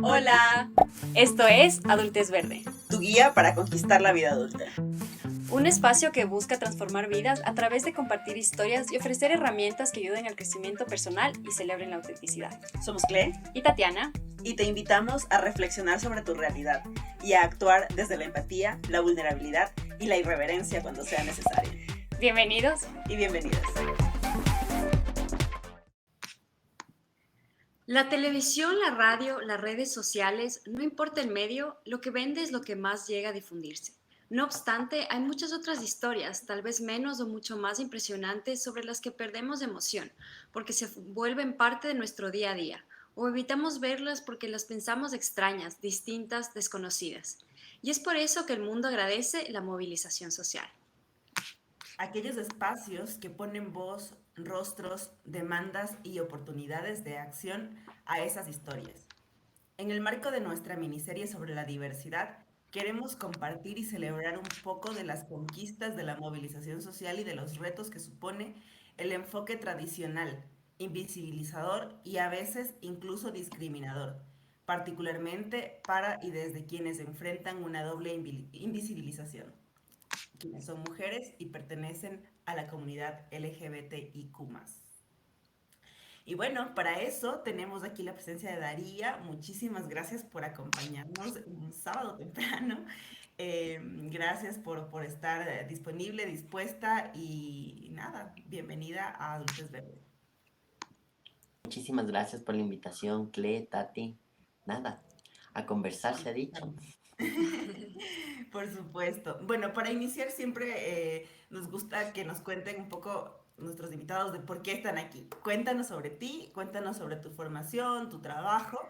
Hola, esto es Adultez Verde, tu guía para conquistar la vida adulta. un espacio que busca transformar vidas a través de compartir historias y ofrecer herramientas que ayuden al crecimiento personal y celebren la autenticidad. Somos Cle Y Tatiana, y te invitamos a reflexionar sobre tu realidad y a actuar desde la empatía, la vulnerabilidad y la irreverencia cuando sea necesario. bienvenidos Y bienvenidas. La televisión, la radio, las redes sociales, no importa el medio, lo que vende es lo que más llega a difundirse. No obstante, hay muchas otras historias, tal vez menos o mucho más impresionantes, sobre las que perdemos emoción, porque se vuelven parte de nuestro día a día, o evitamos verlas porque las pensamos extrañas, distintas, desconocidas. Y es por eso que el mundo agradece la movilización social. Aquellos espacios que ponen voz, rostros, demandas y oportunidades de acción a esas historias. En el marco de nuestra miniserie sobre la diversidad, queremos compartir y celebrar un poco de las conquistas de la movilización social y de los retos que supone el enfoque tradicional, invisibilizador y a veces incluso discriminador, particularmente para y desde quienes enfrentan una doble invisibilización, quienes son mujeres y pertenecen a la comunidad LGBTIQ+. Y bueno, para eso tenemos aquí la presencia de Daría. Muchísimas gracias por acompañarnos un sábado temprano. Gracias por estar disponible, dispuesta y nada, bienvenida a Adultez Verde. Muchísimas gracias por la invitación, Cle, Tati. Nada, a conversar se ha dicho. Por supuesto. Bueno, para iniciar siempre nos gusta que nos cuenten un poco nuestros invitados de por qué están aquí. Cuéntanos sobre ti, cuéntanos sobre tu formación, tu trabajo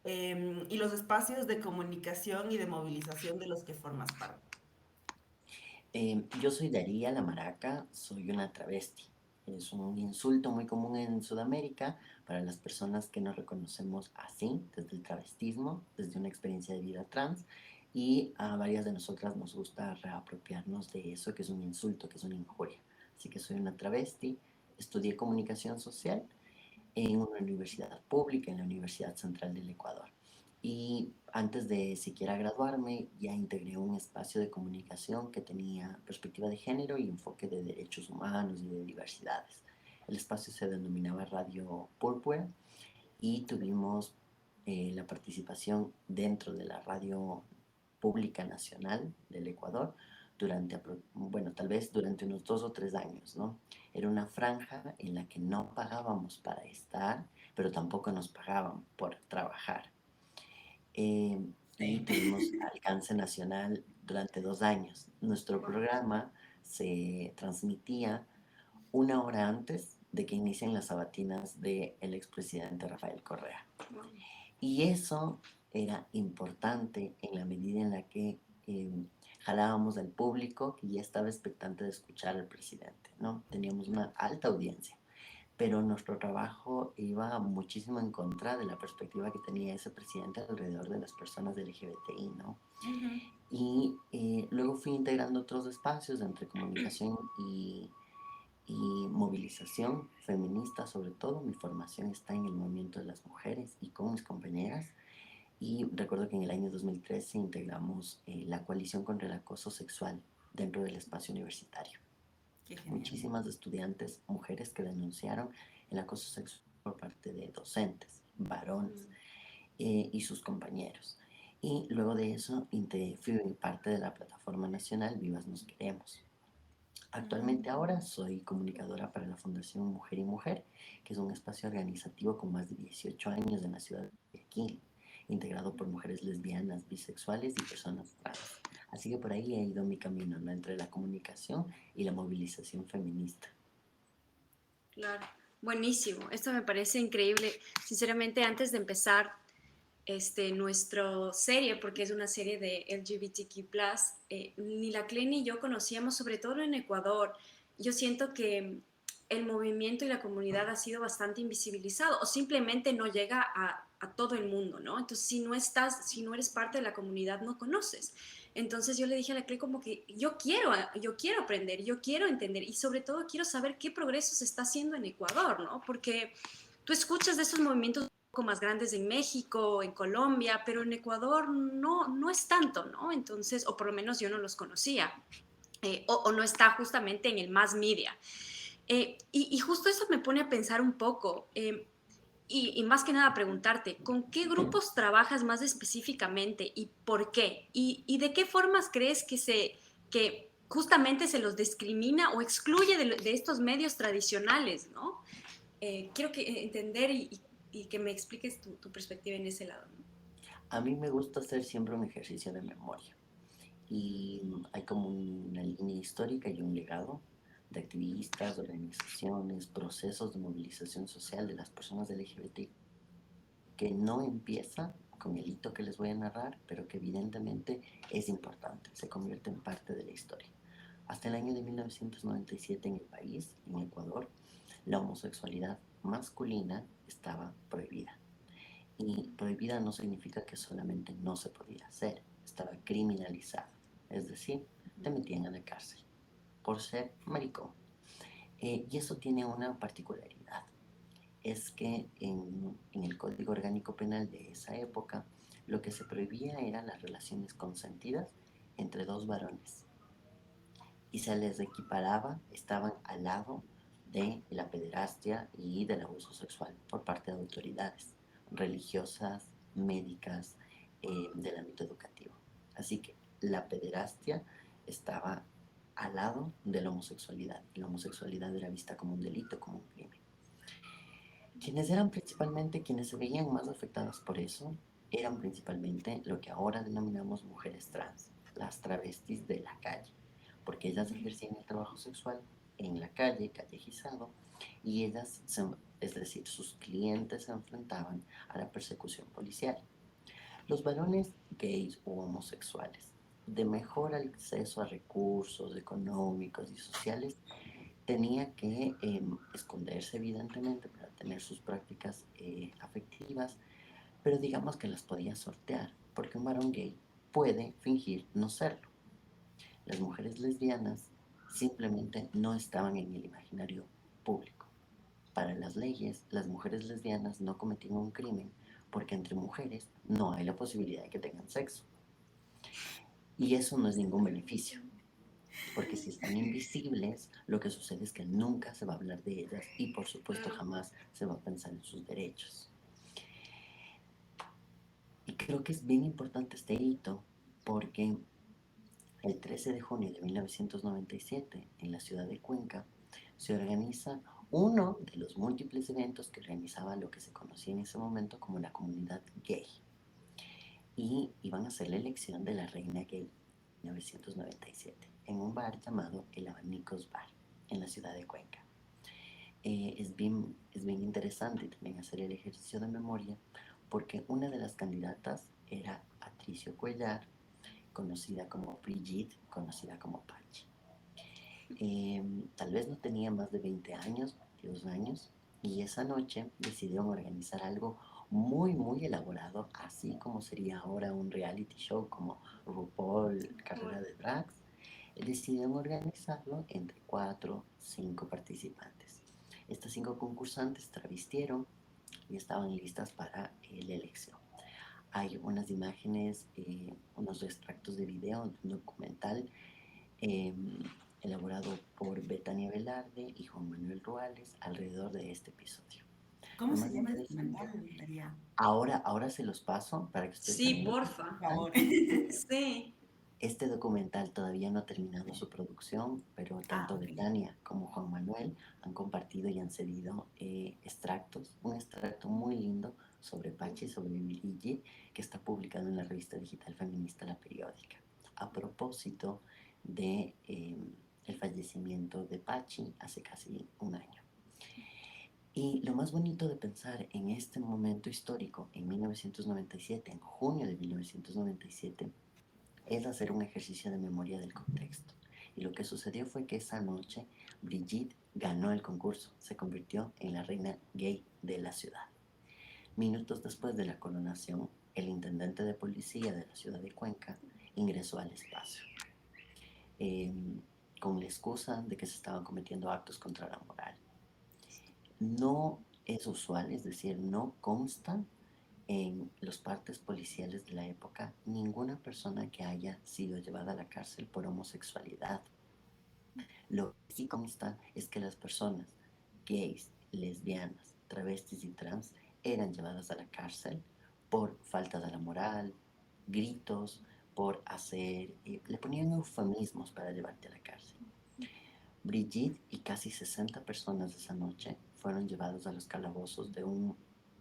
y los espacios de comunicación y de movilización de los que formas parte. Yo soy Daría La Maraca, soy una travesti. Es un insulto muy común en Sudamérica para las personas que nos reconocemos así, desde el travestismo, desde una experiencia de vida trans, y a varias de nosotras nos gusta reapropiarnos de eso, que es un insulto, que es una injuria. Así que soy una travesti, estudié comunicación social en una universidad pública, en la Universidad Central del Ecuador. Y antes de siquiera graduarme, ya integré un espacio de comunicación que tenía perspectiva de género y enfoque de derechos humanos y de diversidades. El espacio se denominaba Radio Púrpura y tuvimos la participación dentro de la radio pública nacional del Ecuador durante, bueno, tal vez durante unos 2 o 3 años, ¿no? Era una franja en la que no pagábamos para estar, pero tampoco nos pagaban por trabajar. Y tuvimos alcance nacional durante 2 años. Nuestro programa se transmitía 1 hora antes de que inicien las sabatinas del expresidente Rafael Correa. Y eso era importante en la medida en la que jalábamos al público que ya estaba expectante de escuchar al presidente, ¿no? Teníamos una alta audiencia, pero nuestro trabajo iba muchísimo en contra de la perspectiva que tenía ese presidente alrededor de las personas del LGBTI, ¿no? Y luego fui integrando otros espacios entre comunicación y movilización feminista, sobre todo. Mi formación está en el movimiento de las mujeres y con mis compañeras. Y recuerdo que en el año 2013 integramos la coalición contra el acoso sexual dentro del espacio universitario. Muchísimas estudiantes, mujeres que denunciaron el acoso sexual por parte de docentes, varones y sus compañeros. Y luego de eso fui parte de la plataforma nacional Vivas Nos Queremos. Actualmente ahora soy comunicadora para la Fundación Mujer y Mujer, que es un espacio organizativo con más de 18 años en la ciudad de Guayaquil, integrado por mujeres lesbianas, bisexuales y personas trans. Así que por ahí he ido mi camino, ¿no? Entre la comunicación y la movilización feminista. Claro, buenísimo. Esto me parece increíble. Sinceramente, antes de empezar nuestra serie, porque es una serie de LGBTQ+, ni la Cle ni yo conocíamos, sobre todo en Ecuador. Yo siento que el movimiento y la comunidad ha sido bastante invisibilizado o simplemente no llega a todo el mundo, ¿no? Entonces, si no eres parte de la comunidad, no conoces. Entonces yo le dije a la Cle como que yo quiero aprender, yo quiero entender y sobre todo quiero saber qué progreso se está haciendo en Ecuador, ¿no? Porque tú escuchas de esos movimientos poco más grandes en México, en Colombia, pero en Ecuador no es tanto, ¿no? Entonces, o por lo menos yo no los conocía, o no está justamente en el mass media. Y justo eso me pone a pensar un poco, y más que nada preguntarte, ¿con qué grupos trabajas más específicamente y por qué? ¿Y de qué formas crees que justamente se los discrimina o excluye de estos medios tradicionales, ¿no? Quiero entender y que me expliques tu perspectiva en ese lado, ¿no? A mí me gusta hacer siempre un ejercicio de memoria y hay como una línea histórica y un legado de activistas, organizaciones, procesos de movilización social de las personas LGBT que no empieza con el hito que les voy a narrar, pero que evidentemente es importante, se convierte en parte de la historia. Hasta el año de 1997 en el país, en Ecuador, la homosexualidad masculina estaba prohibida. Y prohibida no significa que solamente no se podía hacer, estaba criminalizada. Es decir, te metían a la cárcel por ser maricón. Y eso tiene una particularidad, es que en el Código Orgánico Penal de esa época, lo que se prohibía eran las relaciones consentidas entre dos varones y se les equiparaba, estaban al lado de la pederastia y del abuso sexual por parte de autoridades religiosas, médicas, del ámbito educativo. Así que la pederastia estaba al lado de la homosexualidad y la homosexualidad era vista como un delito, como un crimen. Quienes eran principalmente, quienes se veían más afectadas por eso, eran principalmente lo que ahora denominamos mujeres trans, las travestis de la calle, porque ellas ejercían el trabajo sexual en la calle, callejizado, y ellas, es decir, sus clientes se enfrentaban a la persecución policial. Los varones gays u homosexuales de mejor acceso a recursos económicos y sociales tenía que esconderse evidentemente para tener sus prácticas afectivas, pero digamos que las podía sortear, porque un varón gay puede fingir no serlo. Las mujeres lesbianas simplemente no estaban en el imaginario público. Para las leyes, las mujeres lesbianas no cometían un crimen porque entre mujeres no hay la posibilidad de que tengan sexo. Y eso no es ningún beneficio, porque si están invisibles, lo que sucede es que nunca se va a hablar de ellas y por supuesto jamás se va a pensar en sus derechos. Y creo que es bien importante este hito porque el 13 de junio de 1997 en la ciudad de Cuenca se organiza uno de los múltiples eventos que organizaba lo que se conocía en ese momento como la comunidad gay. Y iban a hacer la elección de la reina gay 1997 en un bar llamado El Abanicos Bar en la ciudad de Cuenca. Es bien interesante también hacer el ejercicio de memoria porque una de las candidatas era Patricio Cuellar, conocida como Brigitte, conocida como Pachi. Tal vez no tenía más de 20 años, 22 años, y esa noche decidieron organizar algo muy elaborado, así como sería ahora un reality show como RuPaul, Carrera de Drags. Decidieron organizarlo entre 4, 5 participantes. Estas 5 concursantes travistieron y estaban listas para la elección. Hay unas imágenes, unos extractos de video de un documental eh, elaborado por Betania Velarde y Juan Manuel Ruales alrededor de este episodio. ¿Cómo Lo se más llama el interesante, documental, Daría? ahora se los paso para que ustedes Sí, también lo Por porfa. conozcan. favor. Sí. Este documental todavía no ha terminado su producción, pero Ah, tanto ok. Betania como Juan Manuel han compartido y han cedido extractos, un extracto muy lindo sobre Pachi, sobre Virigi, que está publicado en la revista digital feminista La Periódica, a propósito de el fallecimiento de Pachi hace casi un año. Y lo más bonito de pensar en este momento histórico, en 1997, en junio de 1997, es hacer un ejercicio de memoria del contexto. Y lo que sucedió fue que esa noche Brigitte ganó el concurso, se convirtió en la reina gay de la ciudad. Minutos después de la coronación, el intendente de policía de la ciudad de Cuenca ingresó al espacio, eh, con la excusa de que se estaban cometiendo actos contra la moral. No Es usual, es decir, no consta en los partes policiales de la época ninguna persona que haya sido llevada a la cárcel por homosexualidad. Lo que sí consta es que las personas gays, lesbianas, travestis y trans eran llevadas a la cárcel por falta de la moral, gritos, por hacer, le ponían eufemismos para llevarte a la cárcel. Brigitte y casi 60 personas esa noche fueron llevados a los calabozos de un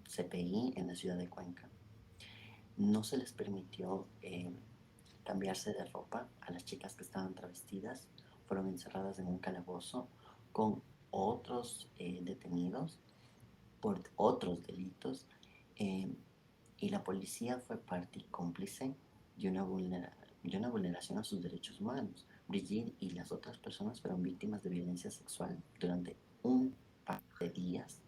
CPI en la ciudad de Cuenca. No se les permitió cambiarse de ropa a las chicas que estaban travestidas. Fueron encerradas en un calabozo con otros detenidos por otros delitos, eh, y la policía fue parte y cómplice de una vulneración a sus derechos humanos. Brigitte y las otras personas fueron víctimas de violencia sexual durante un par de días,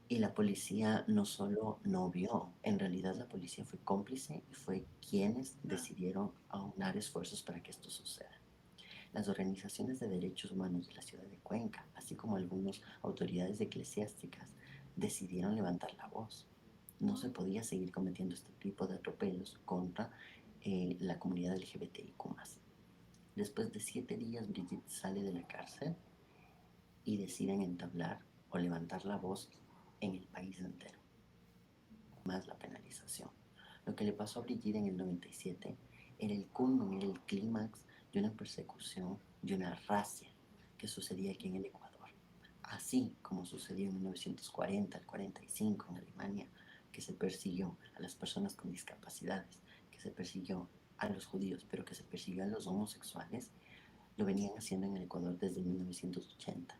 y la policía no solo no vio, en realidad la policía fue cómplice y fue quienes decidieron aunar esfuerzos para que esto suceda. Las organizaciones de derechos humanos de la ciudad de Cuenca, así como algunas autoridades eclesiásticas, decidieron levantar la voz. No se podía seguir cometiendo este tipo de atropellos contra la comunidad LGBTIQ+. Después de 7 días, Brigitte sale de la cárcel y deciden entablar o levantar la voz en el país entero, más la penalización. Lo que le pasó a Brigitte en el 97 era el culmen, era el clímax de una persecución, de una racia que sucedía aquí en el Ecuador. Así como sucedió en 1940 al 45 en Alemania, que se persiguió a las personas con discapacidades, que se persiguió a los judíos, pero que se persiguió a los homosexuales, lo venían haciendo en el Ecuador desde 1980,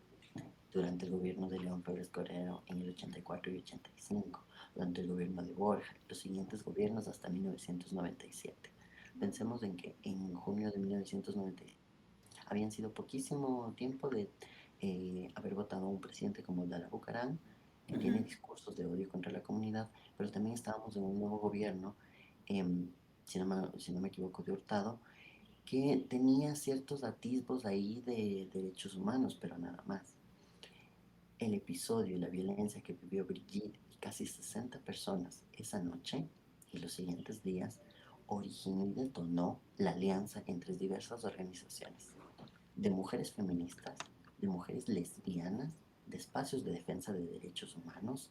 durante el gobierno de León Febres Cordero en el 84 y 85, durante el gobierno de Borja, los siguientes gobiernos hasta 1997. Pensemos en que en junio de 1997 habían sido poquísimo tiempo de haber votado a un presidente como Dala Bucaram, que tiene discursos de odio contra la comunidad, pero también estábamos en un nuevo gobierno, si no me equivoco, de Hurtado, que tenía ciertos atisbos ahí de derechos humanos, pero nada más. El episodio y la violencia que vivió Brigitte y casi 60 personas esa noche y los siguientes días originó y detonó la alianza entre diversas organizaciones de mujeres feministas, de mujeres lesbianas, de espacios de defensa de derechos humanos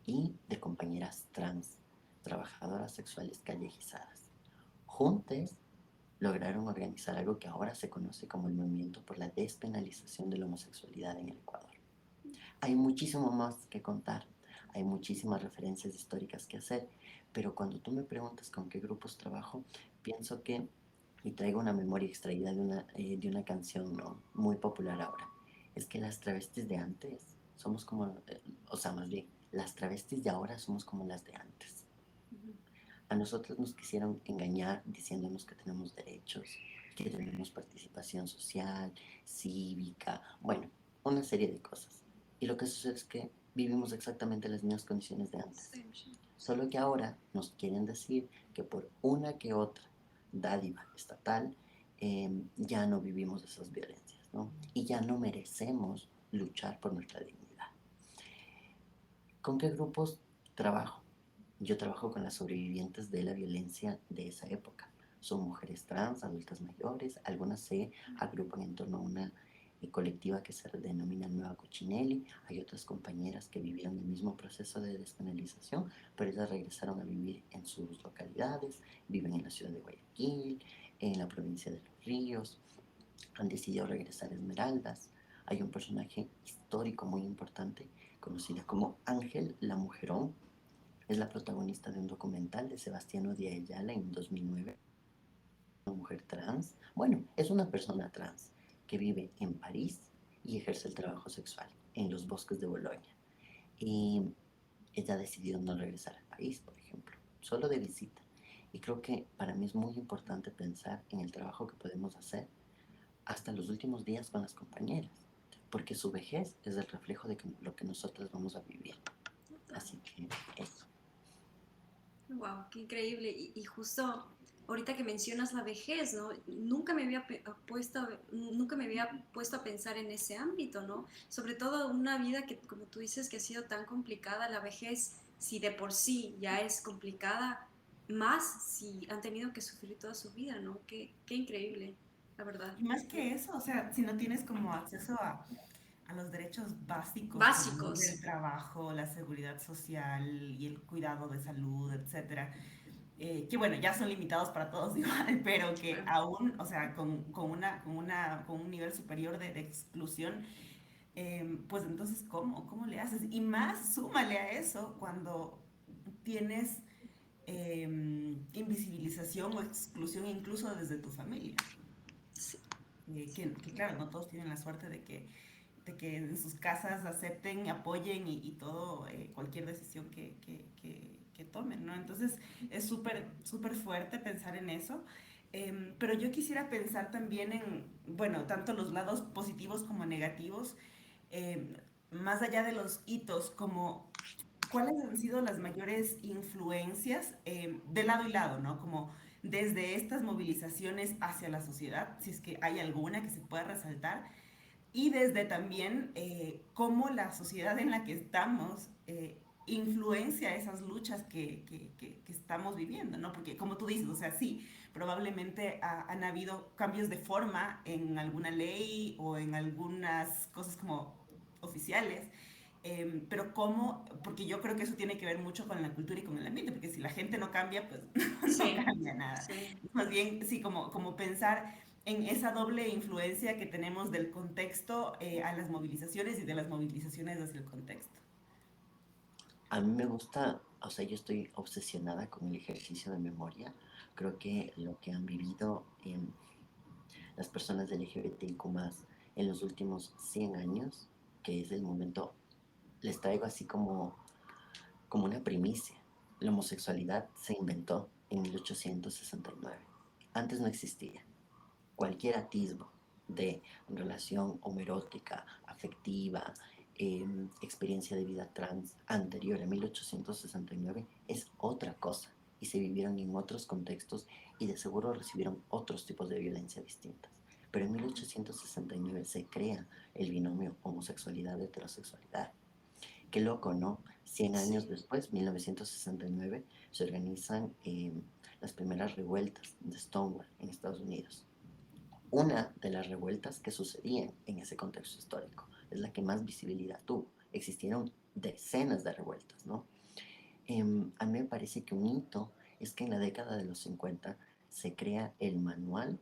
y de compañeras trans, trabajadoras sexuales callejizadas. Juntas lograron organizar algo que ahora se conoce como el Movimiento por la Despenalización de la Homosexualidad en el Ecuador. Hay muchísimo más que contar, hay muchísimas referencias históricas que hacer, pero cuando tú me preguntas con qué grupos trabajo, pienso que, y traigo una memoria extraída de una canción, ¿no?, muy popular ahora, es que las travestis de antes somos como, o sea, más bien, las travestis de ahora somos como las de antes. A nosotros nos quisieron engañar diciéndonos que tenemos derechos, que tenemos participación social, cívica, bueno, una serie de cosas. Y lo que sucede es que vivimos exactamente las mismas condiciones de antes. Sí, sí. Solo que ahora nos quieren decir que por una que otra dádiva estatal ya no vivimos esas violencias, ¿no? Y ya no merecemos luchar por nuestra dignidad. ¿Con qué grupos trabajo? Yo trabajo con las sobrevivientes de la violencia de esa época. Son mujeres trans, adultas mayores, algunas se agrupan en torno a una colectiva que se denomina Nueva Cuchinelli. Hay otras compañeras que vivieron el mismo proceso de despenalización, pero ellas regresaron a vivir en sus localidades, viven en la ciudad de Guayaquil, en la provincia de Los Ríos, han decidido regresar a Esmeraldas. Hay un personaje histórico muy importante, conocida como Ángel la Mujerón. Es la protagonista de un documental de Sebastián Odia Ayala en 2009. Una mujer trans, bueno, es una persona trans que vive en París y ejerce el trabajo sexual en los bosques de Bolonia. Y ella ha decidido no regresar al país, por ejemplo, solo de visita. Y creo que para mí es muy importante pensar en el trabajo que podemos hacer hasta los últimos días con las compañeras, porque su vejez es el reflejo de lo que nosotras vamos a vivir. Así que eso. Wow, qué increíble. Y justo ahorita que mencionas la vejez, ¿no? Nunca me había puesto a pensar en ese ámbito, ¿no? Sobre todo una vida que, como tú dices, que ha sido tan complicada, la vejez, si de por sí ya es complicada, más si han tenido que sufrir toda su vida, ¿no? Qué increíble, la verdad. Y más que eso, o sea, si no tienes como acceso a los derechos básicos como el Básicos. del trabajo, la seguridad social y el cuidado de salud, etcétera, que bueno, ya son limitados para todos igual, pero que Claro. aún, o sea, con un nivel superior de exclusión, pues entonces, ¿cómo le haces? Y más, súmale a eso cuando tienes invisibilización o exclusión incluso desde tu familia. Sí, Que claro, no todos tienen la suerte de que en sus casas acepten, apoyen y todo, cualquier decisión que tomen, ¿no? Entonces es súper fuerte pensar en eso. Pero yo quisiera pensar también en, bueno, tanto los lados positivos como negativos, em, más allá de los hitos, como cuáles han sido las mayores influencias de lado y lado, ¿no? Como desde estas movilizaciones hacia la sociedad, si es que hay alguna que se pueda resaltar, y desde también cómo la sociedad en la que estamos influencia esas luchas que estamos viviendo, ¿no? Porque como tú dices, o sea, sí, probablemente han habido cambios de forma en alguna ley o en algunas cosas como oficiales, pero cómo, porque yo creo que eso tiene que ver mucho con la cultura y con el ambiente, porque si la gente no cambia, pues no sí, cambia nada. sí. Más bien, sí, como pensar en esa doble influencia que tenemos del contexto a las movilizaciones y de las movilizaciones hacia el contexto. A mí me gusta, o sea, yo estoy obsesionada con el ejercicio de memoria. Creo que lo que han vivido las personas del LGBTIQ+, en los últimos 100 años, que es el momento, les traigo así como una primicia. La homosexualidad se inventó en 1869. Antes no existía. Cualquier atisbo de relación homoerótica, afectiva, experiencia de vida trans anterior a 1869 es otra cosa y se vivieron en otros contextos y de seguro recibieron otros tipos de violencia distintas. Pero en 1869 se crea el binomio homosexualidad-heterosexualidad. Qué loco, ¿no? 100 años Sí. después, 1969, se organizan las primeras revueltas de Stonewall en Estados Unidos. Una de las revueltas que sucedían en ese contexto histórico es la que más visibilidad tuvo. Existieron decenas de revueltas, ¿no? A mí me parece que un hito es que en la década de los 50 se crea el Manual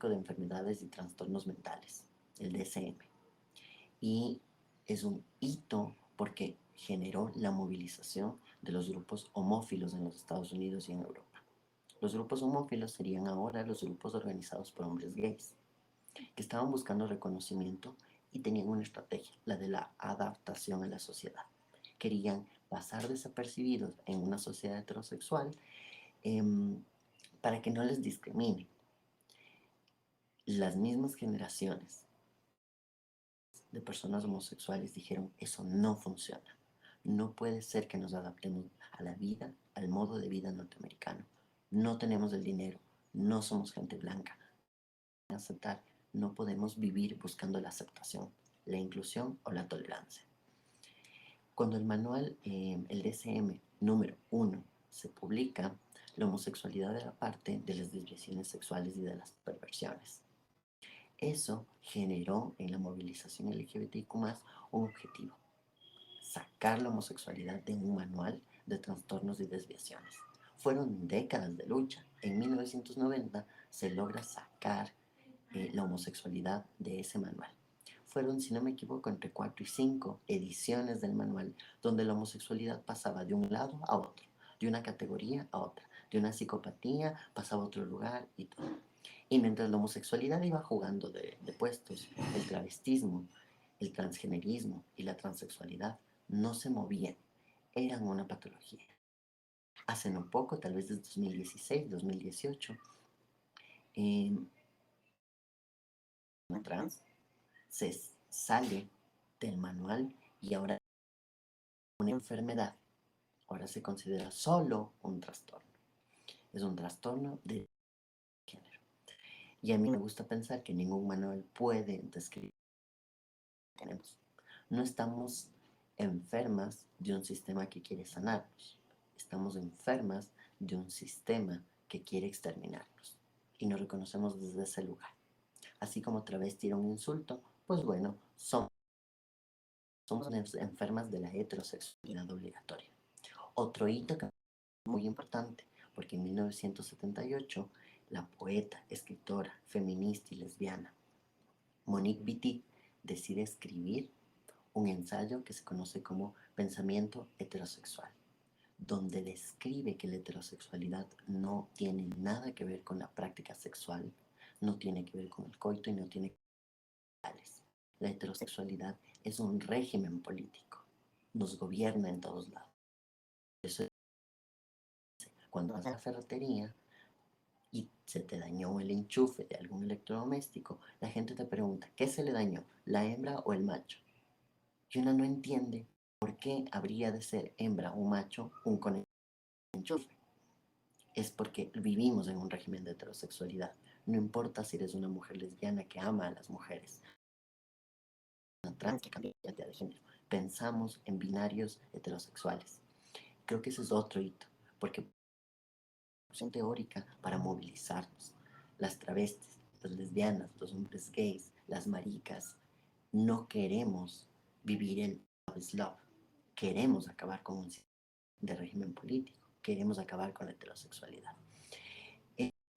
de Enfermedades y Trastornos Mentales, el DSM. Y es un hito porque generó la movilización de los grupos homófilos en los Estados Unidos y en Europa. Los grupos homófilos serían ahora los grupos organizados por hombres gays, que estaban buscando reconocimiento y tenían una estrategia, la de la adaptación a la sociedad. Querían pasar desapercibidos en una sociedad heterosexual para que no les discriminen. Las mismas generaciones de personas homosexuales dijeron, eso no funciona. No puede ser que nos adaptemos a la vida, al modo de vida norteamericano. No tenemos el dinero, no somos gente blanca. Aceptar, no podemos vivir buscando la aceptación, la inclusión o la tolerancia. Cuando el manual, el DSM número 1, se publica, la homosexualidad era parte de las desviaciones sexuales y de las perversiones. Eso generó en la movilización LGBTIQ+, un objetivo: sacar la homosexualidad de un manual de trastornos y desviaciones. Fueron décadas de lucha. En 1990 se logra sacar la homosexualidad de ese manual. Fueron, si no me equivoco, entre 4 y 5 ediciones del manual donde la homosexualidad pasaba de un lado a otro, de una categoría a otra, de una psicopatía pasaba a otro lugar y todo. Y mientras la homosexualidad iba jugando de puestos, el travestismo, el transgenerismo y la transexualidad no se movían, eran una patología. Hace no poco, tal vez desde 2016, 2018, eh, una trans se sale del manual y ahora una enfermedad, ahora se considera solo un trastorno. es un trastorno de género. Y a mí me gusta pensar que ningún manual puede describir lo que tenemos. No estamos enfermas de un sistema que quiere sanarnos. Estamos enfermas de un sistema que quiere exterminarnos. Y nos reconocemos desde ese lugar. Así como travesti era un insulto, pues bueno, somos enfermas de la heterosexualidad obligatoria. Otro hito que es muy importante, porque en 1978 la poeta, escritora, feminista y lesbiana Monique Wittig decide escribir un ensayo que se conoce como Pensamiento heterosexual, donde describe que la heterosexualidad no tiene nada que ver con la práctica sexual, no tiene que ver con el coito y no tiene que ver con los la heterosexualidad es un régimen político, nos gobierna en todos lados. Eso es, cuando vas a la ferretería y se te dañó el enchufe de algún electrodoméstico, la gente te pregunta, ¿qué se le dañó? ¿La hembra o el macho? Y uno no entiende por qué habría de ser hembra o macho un conejo de enchufe. Es porque vivimos en un régimen de heterosexualidad. No importa si eres una mujer lesbiana que ama a las mujeres, una trans que cambia de género. Pensamos en binarios heterosexuales. Creo que ese es otro hito, porque opción teórica para movilizarnos. Las travestis, las lesbianas, los hombres gays, las maricas, no queremos vivir el love is love. Queremos acabar con un sistema de régimen político, queremos acabar con la heterosexualidad.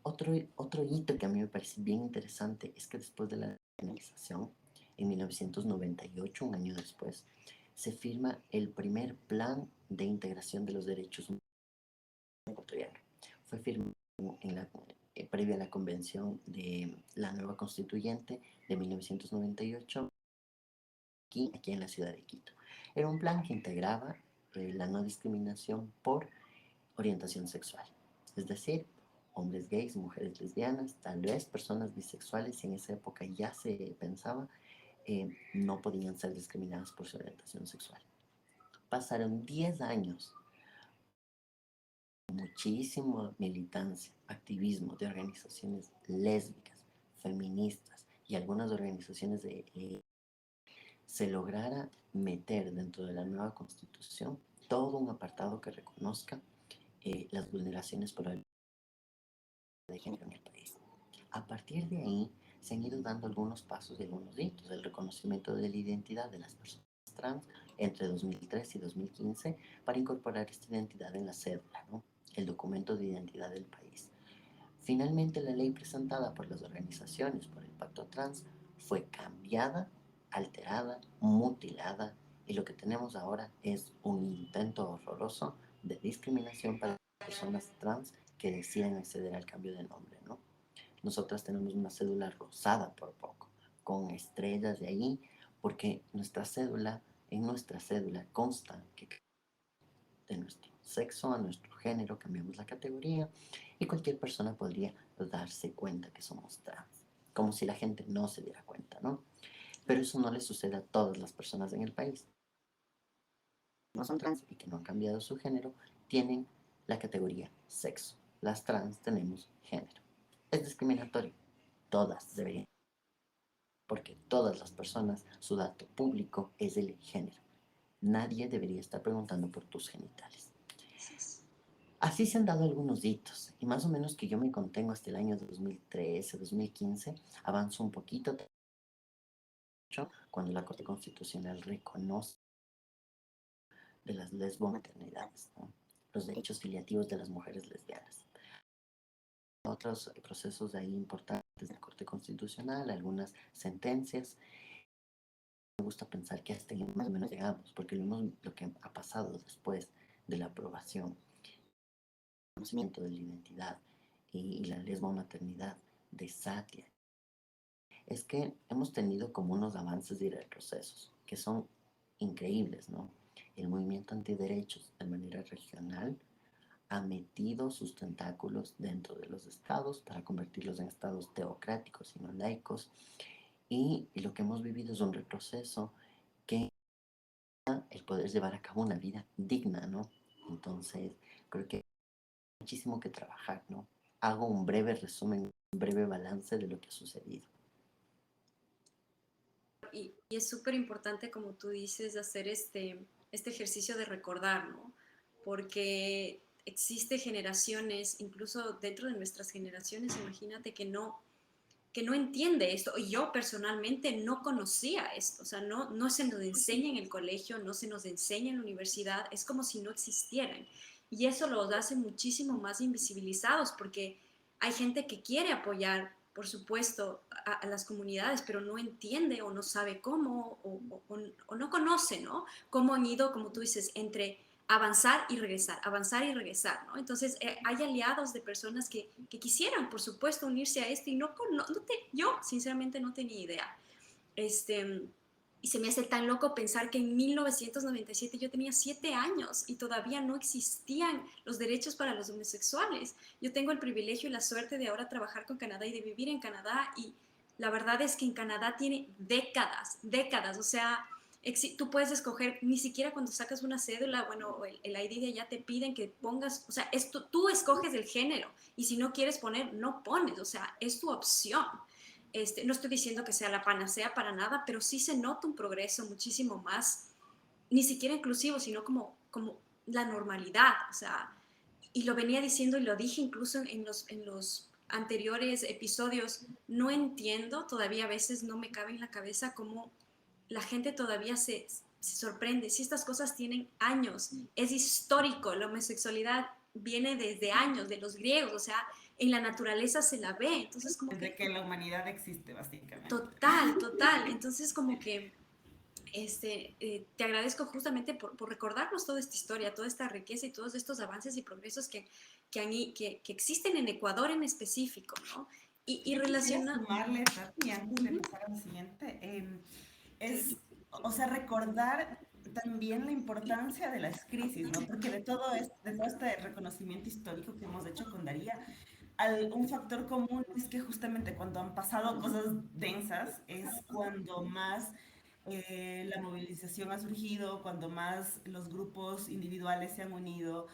Otro hito que a mí me parece bien interesante es que después de la penalización, en 1998, un año después, se firma el primer plan de integración de los derechos humanos ecuatoriano. Fue firmado previa a la convención de la nueva constituyente de 1998 aquí en la ciudad de Quito. Era un plan que integraba la no discriminación por orientación sexual, es decir, hombres gays, mujeres lesbianas, tal vez personas bisexuales, y en esa época ya se pensaba, no podían ser discriminadas por su orientación sexual. Pasaron 10 años, muchísima militancia, activismo de organizaciones lésbicas, feministas y algunas organizaciones se lograra meter dentro de la nueva constitución todo un apartado que reconozca las vulneraciones por el de género en el país. A partir de ahí se han ido dando algunos pasos y algunos hitos. El reconocimiento de la identidad de las personas trans entre 2003 y 2015 para incorporar esta identidad en la cédula, ¿no? El documento de identidad del país. Finalmente, la ley presentada por las organizaciones por el Pacto Trans fue cambiada, alterada, mutilada, y lo que tenemos ahora es un intento horroroso de discriminación para personas trans que deciden acceder al cambio de nombre, ¿no? Nosotras tenemos una cédula rosada por poco, con estrellas de ahí, porque en nuestra cédula consta que de nuestro sexo a nuestro género cambiamos la categoría y cualquier persona podría darse cuenta que somos trans, como si la gente no se diera cuenta, ¿no? Pero eso no le sucede a todas las personas en el país. No son trans y que no han cambiado su género, tienen la categoría sexo. Las trans tenemos género. Es discriminatorio. Todas deberían, porque todas las personas, su dato público es el género. Nadie debería estar preguntando por tus genitales. Así se han dado algunos hitos, y más o menos que yo me contengo hasta el año 2013, 2015, avanzo un poquito cuando la Corte Constitucional reconoce de las lesbomaternidades, ¿no? Los derechos filiativos de las mujeres lesbianas. Otros procesos ahí importantes de la Corte Constitucional, algunas sentencias. Me gusta pensar que hasta ahí más o menos llegamos, porque lo que ha pasado después de la aprobación, el conocimiento de la identidad y la lesbomaternidad de Satia, es que hemos tenido como unos avances y retrocesos que son increíbles, ¿no? El movimiento antiderechos de manera regional ha metido sus tentáculos dentro de los estados para convertirlos en estados teocráticos y no laicos, y lo que hemos vivido es un retroceso que el poder llevar a cabo una vida digna, ¿no? Entonces, creo que muchísimo que trabajar, ¿no? Hago un breve resumen, un breve balance de lo que ha sucedido. Y es súper importante, como tú dices, hacer este ejercicio de recordar, ¿no? Porque existe generaciones, incluso dentro de nuestras generaciones, imagínate que no entiende esto. Y yo personalmente no conocía esto, o sea, no se nos enseña en el colegio, no se nos enseña en la universidad, es como si no existieran. Y eso los hace muchísimo más invisibilizados porque hay gente que quiere apoyar, por supuesto, a las comunidades, pero no entiende o no sabe cómo o no conoce, ¿no? Cómo han ido, como tú dices, entre avanzar y regresar, ¿no? Entonces, hay aliados de personas que quisieran, por supuesto, unirse a esto y yo, sinceramente, no tenía idea. Este, y se me hace tan loco pensar que en 1997 yo tenía 7 años y todavía no existían los derechos para los homosexuales. Yo tengo el privilegio y la suerte de ahora trabajar con Canadá y de vivir en Canadá y la verdad es que en Canadá tiene décadas, o sea, tú puedes escoger, ni siquiera cuando sacas una cédula, bueno, el ID de allá te piden que pongas, o sea, tú escoges el género y si no quieres poner, no pones, o sea, es tu opción. No estoy diciendo que sea la panacea para nada, pero sí se nota un progreso muchísimo más, ni siquiera inclusivo, sino como la normalidad. O sea, y lo venía diciendo y lo dije incluso en los anteriores episodios, no entiendo, todavía a veces no me cabe en la cabeza cómo la gente todavía se sorprende. Si estas cosas tienen años, es histórico, la homosexualidad viene desde años, de los griegos, o sea, en la naturaleza se la ve, entonces como Desde que que la humanidad existe, básicamente. total, entonces como que te agradezco justamente por recordarnos toda esta historia, toda esta riqueza y todos estos avances y progresos que existen en Ecuador en específico, ¿no? Y Yo quisiera relaciona... sumarle, Tati, antes de Ujú, pasar a lo siguiente, claro. es, o sea, recordar también la importancia de las crisis, ¿no? Porque de todo este reconocimiento histórico que hemos hecho con Daría, un factor común es que justamente cuando han pasado cosas densas es cuando más la movilización ha surgido, cuando más los grupos individuales se han unido,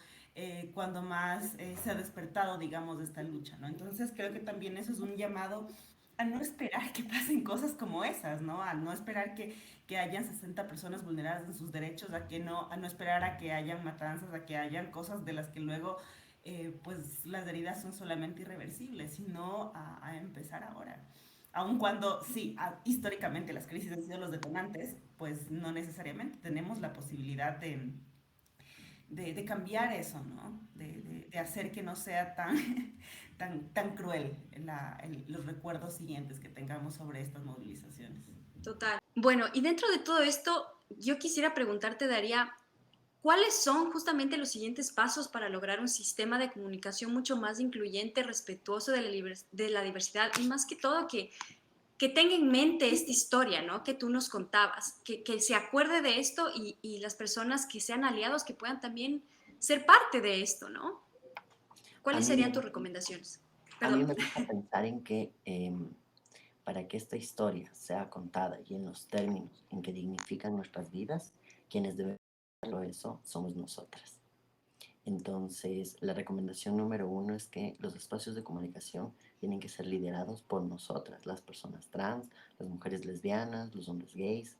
cuando más se ha despertado, digamos, de esta lucha, ¿no? Entonces creo que también eso es un llamado a no esperar que pasen cosas como esas, ¿no? A no esperar que hayan 60 personas vulneradas en sus derechos, a no esperar a que hayan matanzas, a que hayan cosas de las que luego pues las heridas son solamente irreversibles, sino a empezar ahora. Aun cuando sí, históricamente las crisis han sido los detonantes, pues no necesariamente tenemos la posibilidad de cambiar eso, ¿no? De hacer que no sea tan cruel los recuerdos siguientes que tengamos sobre estas movilizaciones. Total. Bueno, y dentro de todo esto, yo quisiera preguntarte, Daría, ¿cuáles son justamente los siguientes pasos para lograr un sistema de comunicación mucho más incluyente, respetuoso de la diversidad y más que todo que tenga en mente esta historia, ¿no? Que tú nos contabas, que se acuerde de esto y las personas que sean aliados que puedan también ser parte de esto, ¿no? A ¿Cuáles mí me, serían tus recomendaciones? a mí Perdón. me gusta pensar en que para que esta historia sea contada y en los términos en que dignifican nuestras vidas, quienes deben hacerlo eso somos nosotras. Entonces, la recomendación número uno es que los espacios de comunicación tienen que ser liderados por nosotras, las personas trans, las mujeres lesbianas, los hombres gays,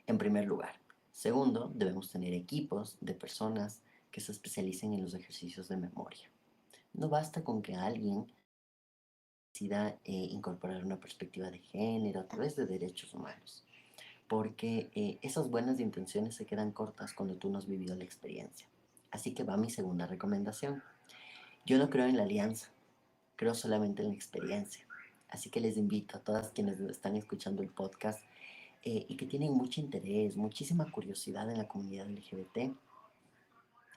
en primer lugar. Segundo, debemos tener equipos de personas que se especialicen en los ejercicios de memoria. No basta con que alguien decida incorporar una perspectiva de género a través de derechos humanos, porque esas buenas intenciones se quedan cortas cuando tú no has vivido la experiencia. Así que va mi segunda recomendación. Yo no creo en la alianza, creo solamente en la experiencia. Así que les invito a todas quienes están escuchando el podcast y que tienen mucho interés, muchísima curiosidad en la comunidad LGBT.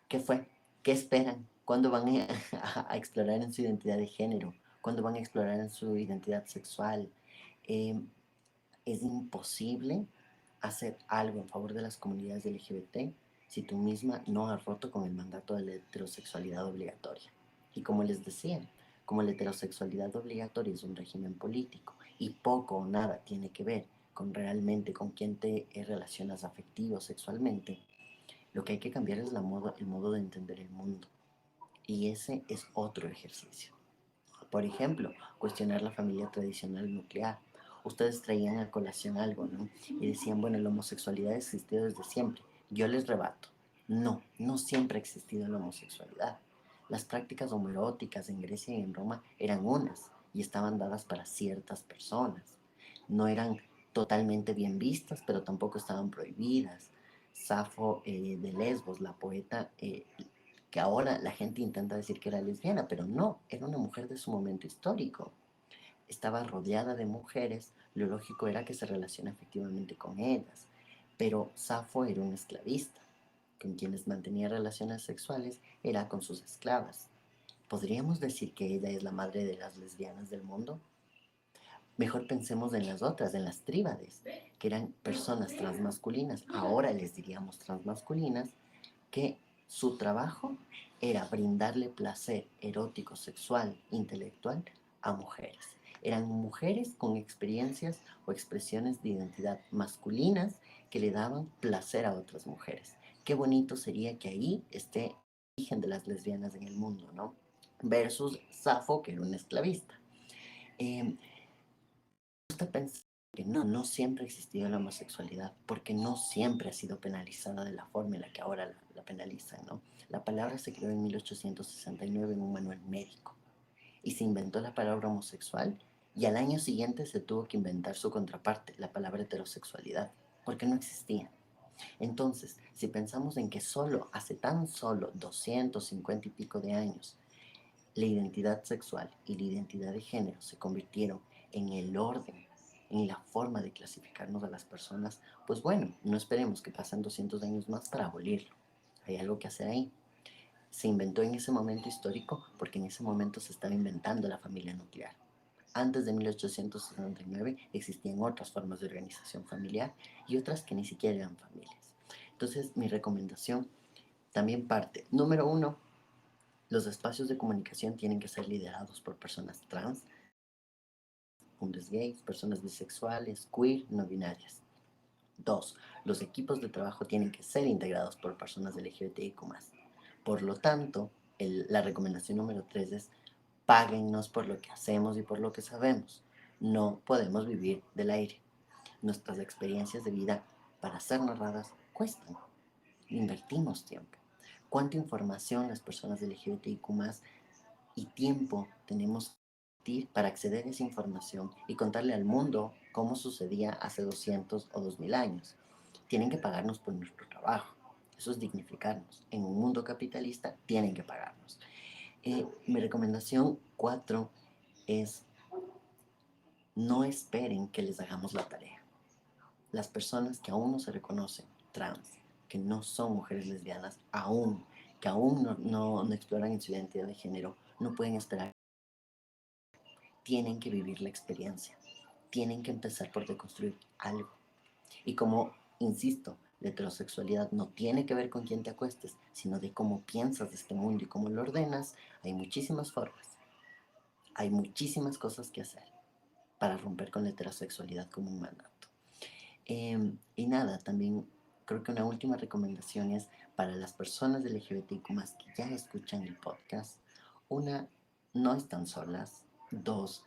¿Qué fue? ¿Qué esperan? ¿Cuándo van a explorar en su identidad de género? ¿Cuándo van a explorar en su identidad sexual? Eh, es imposible hacer algo en favor de las comunidades LGBT si tú misma no has roto con el mandato de la heterosexualidad obligatoria. Y como les decía, como la heterosexualidad obligatoria es un régimen político y poco o nada tiene que ver con realmente con quién te relacionas afectivo o sexualmente, lo que hay que cambiar es el modo de entender el mundo. Y ese es otro ejercicio. Por ejemplo, cuestionar la familia tradicional nuclear. Ustedes traían a colación algo, ¿no? Y decían, bueno, la homosexualidad ha existido desde siempre. Yo les rebato. No, no siempre ha existido la homosexualidad. Las prácticas homoeróticas en Grecia y en Roma eran unas y estaban dadas para ciertas personas. No eran totalmente bien vistas, pero tampoco estaban prohibidas. Safo de Lesbos, la poeta, que ahora la gente intenta decir que era lesbiana, pero no, era una mujer de su momento histórico. Estaba rodeada de mujeres, lo lógico era que se relaciona efectivamente con ellas, pero Safo era una esclavista. Con quienes mantenía relaciones sexuales era con sus esclavas. ¿Podríamos decir que ella es la madre de las lesbianas del mundo? Mejor pensemos en las otras, en las tríbades, que eran personas transmasculinas, ahora les diríamos transmasculinas, que su trabajo era brindarle placer erótico, sexual, intelectual a mujeres. Eran mujeres con experiencias o expresiones de identidad masculinas que le daban placer a otras mujeres. Qué bonito sería que ahí esté el origen de las lesbianas en el mundo, ¿no? Versus Safo, que era un esclavista. Me gusta pensar que no siempre ha existido la homosexualidad, porque no siempre ha sido penalizada de la forma en la que ahora la penalizan, ¿no? La palabra se creó en 1869 en un manual médico y se inventó la palabra homosexual y al año siguiente se tuvo que inventar su contraparte, la palabra heterosexualidad, porque no existía. Entonces, si pensamos en que hace tan solo 250 y pico de años, la identidad sexual y la identidad de género se convirtieron en el orden, en la forma de clasificarnos a las personas, pues bueno, no esperemos que pasen 200 años más para abolirlo. Hay algo que hacer ahí. Se inventó en ese momento histórico porque en ese momento se estaba inventando la familia nuclear. Antes de 1869 existían otras formas de organización familiar y otras que ni siquiera eran familias. Entonces, mi recomendación también parte, número uno, los espacios de comunicación tienen que ser liderados por personas trans, hombres gays, personas bisexuales, queer, no binarias. Dos, los equipos de trabajo tienen que ser integrados por personas LGBTIQ+. Por lo tanto, la recomendación número tres es páguennos por lo que hacemos y por lo que sabemos. No podemos vivir del aire. Nuestras experiencias de vida para ser narradas cuestan. Invertimos tiempo. ¿Cuánta información las personas LGBTIQ+, y tiempo tenemos para acceder a esa información y contarle al mundo cómo sucedía hace 200 o 2000 años? Tienen que pagarnos por nuestro trabajo. Eso es dignificarnos. En un mundo capitalista tienen que pagarnos. Mi recomendación 4 es no esperen que les hagamos la tarea. Las personas que aún no se reconocen trans, que no son mujeres lesbianas, que aún no exploran en su identidad de género, no pueden esperar. Tienen que vivir la experiencia, tienen que empezar por deconstruir algo. Y como, insisto, la heterosexualidad no tiene que ver con quién te acuestes, sino de cómo piensas de este mundo y cómo lo ordenas, hay muchísimas formas, hay muchísimas cosas que hacer para romper con la heterosexualidad como un mandato. Y nada, también creo que una última recomendación es para las personas LGBTQ que ya escuchan el podcast. Una, no están solas. Dos,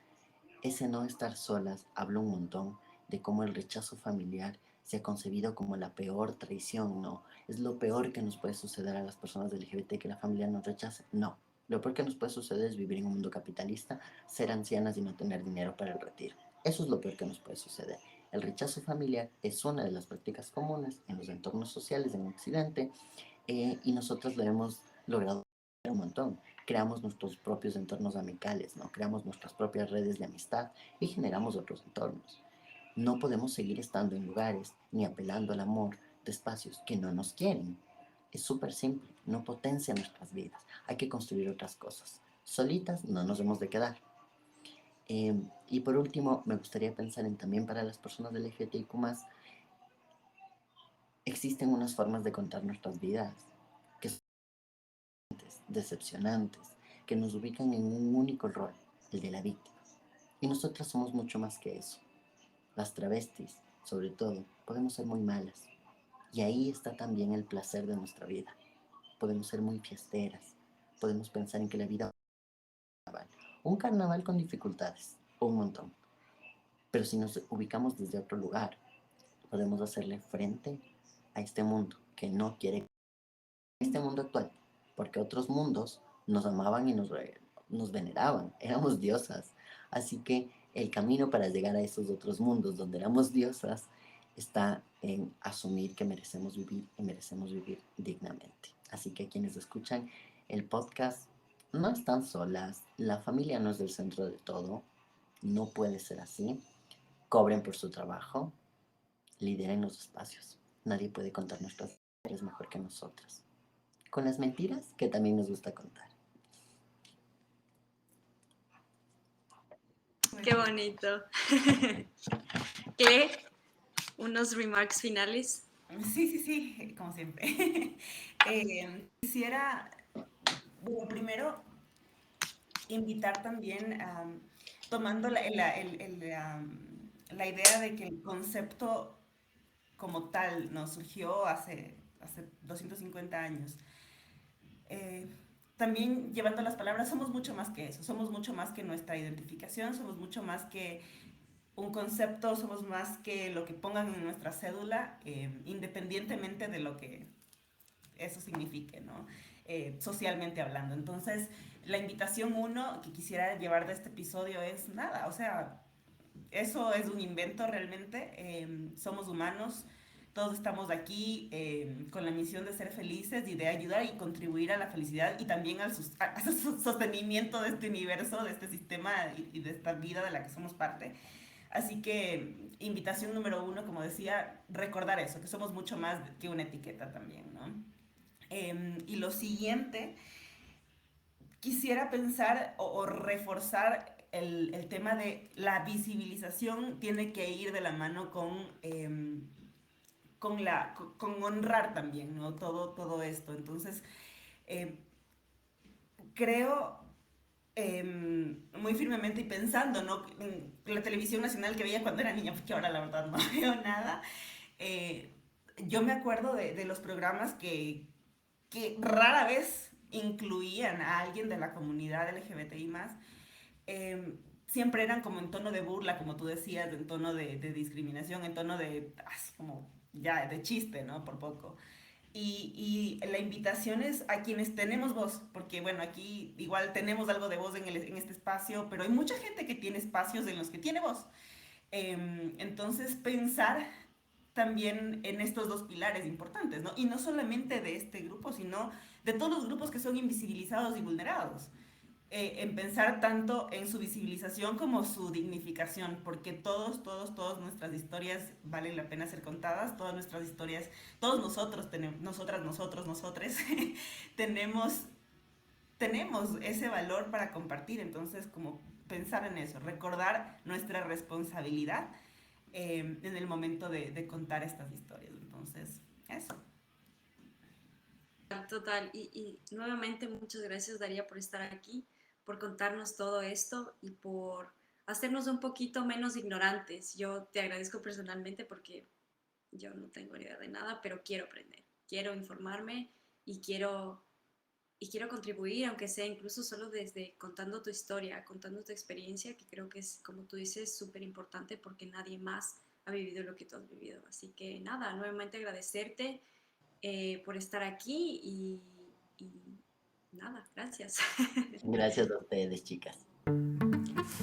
ese no estar solas habla un montón de cómo el rechazo familiar se ha concebido como la peor traición, ¿no? Es lo peor que nos puede suceder a las personas LGBT que la familia nos rechace. No. Lo peor que nos puede suceder es vivir en un mundo capitalista, ser ancianas y no tener dinero para el retiro. Eso es lo peor que nos puede suceder. El rechazo familiar es una de las prácticas comunes en los entornos sociales en Occidente y nosotros lo hemos logrado un montón. Creamos nuestros propios entornos amicales, ¿no? Creamos nuestras propias redes de amistad y generamos otros entornos. No podemos seguir estando en lugares ni apelando al amor de espacios que no nos quieren. Es súper simple, no potencia nuestras vidas. Hay que construir otras cosas. Solitas no nos hemos de quedar. Y por último, me gustaría pensar en también para las personas del LGBTIQ+, existen unas formas de contar nuestras vidas que son decepcionantes, que nos ubican en un único rol, el de la víctima. Y nosotras somos mucho más que eso. Las travestis, sobre todo, podemos ser muy malas. Y ahí está también el placer de nuestra vida. Podemos ser muy fiesteras, podemos pensar en que la vida es un carnaval con dificultades, un montón. Pero si nos ubicamos desde otro lugar, podemos hacerle frente a este mundo que no quiere, este mundo actual, porque otros mundos nos amaban y nos veneraban, éramos diosas. Así que el camino para llegar a esos otros mundos donde éramos diosas está en asumir que merecemos vivir y merecemos vivir dignamente. Así que quienes escuchan el podcast no están solas, la familia no es el centro de todo, no puede ser así. Cobren por su trabajo, lideren los espacios. Nadie puede contar nuestras historias mejor que nosotras. Con las mentiras que también nos gusta contar. Qué bonito. ¿Qué? ¿Unos remarks finales? Sí, como siempre. Quisiera, bueno, primero, invitar también, tomando la idea de que el concepto como tal nos surgió hace 250 años. Eh, También llevando las palabras, somos mucho más que eso, somos mucho más que nuestra identificación, somos mucho más que un concepto, somos más que lo que pongan en nuestra cédula, independientemente de lo que eso signifique, ¿no? Socialmente hablando. Entonces, la invitación uno que quisiera llevar de este episodio es nada, o sea, eso es un invento realmente, somos humanos, todos estamos aquí con la misión de ser felices y de ayudar y contribuir a la felicidad y también al sostenimiento de este universo, de este sistema y de esta vida de la que somos parte. Así que invitación número uno, como decía, recordar eso, que somos mucho más que una etiqueta también, ¿no? Y lo siguiente, quisiera pensar o reforzar el tema de la visibilización tiene que ir de la mano con honrar también, ¿no? Todo esto. Entonces, creo muy firmemente y pensando, ¿no? En la televisión nacional que veía cuando era niña, porque ahora la verdad no veo nada. Yo me acuerdo de los programas que rara vez incluían a alguien de la comunidad LGBTI+, siempre eran como en tono de burla, como tú decías, en tono de discriminación, en tono de, así como, ya, de chiste, ¿no? Por poco. Y la invitación es a quienes tenemos voz, porque bueno, aquí igual tenemos algo de voz en este espacio, pero hay mucha gente que tiene espacios en los que tiene voz. Entonces, pensar también en estos dos pilares importantes, ¿no? Y no solamente de este grupo, sino de todos los grupos que son invisibilizados y vulnerados. En pensar tanto en su visibilización como su dignificación, porque todas nuestras historias valen la pena ser contadas, todas nuestras historias, todos nosotros, nosotres, tenemos ese valor para compartir, entonces como pensar en eso, recordar nuestra responsabilidad en el momento de contar estas historias, entonces eso. Total, y nuevamente muchas gracias Daría por estar aquí, por contarnos todo esto y por hacernos un poquito menos ignorantes. Yo te agradezco personalmente porque yo no tengo idea de nada, pero quiero aprender, quiero informarme y quiero contribuir, aunque sea incluso solo desde contando tu historia, contando tu experiencia, que creo que es, como tú dices, súper importante porque nadie más ha vivido lo que tú has vivido. Así que nada, nuevamente agradecerte por estar aquí y nada, gracias. Gracias a ustedes, chicas.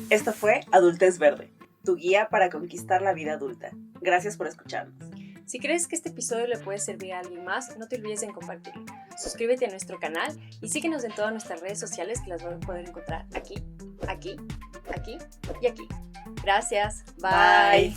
Esto fue Adultez Verde, tu guía para conquistar la vida adulta. Gracias por escucharnos. Si crees que este episodio le puede servir a alguien más, no te olvides de compartirlo. Suscríbete a nuestro canal y síguenos en todas nuestras redes sociales que las vas a poder encontrar aquí y aquí. Gracias. Bye.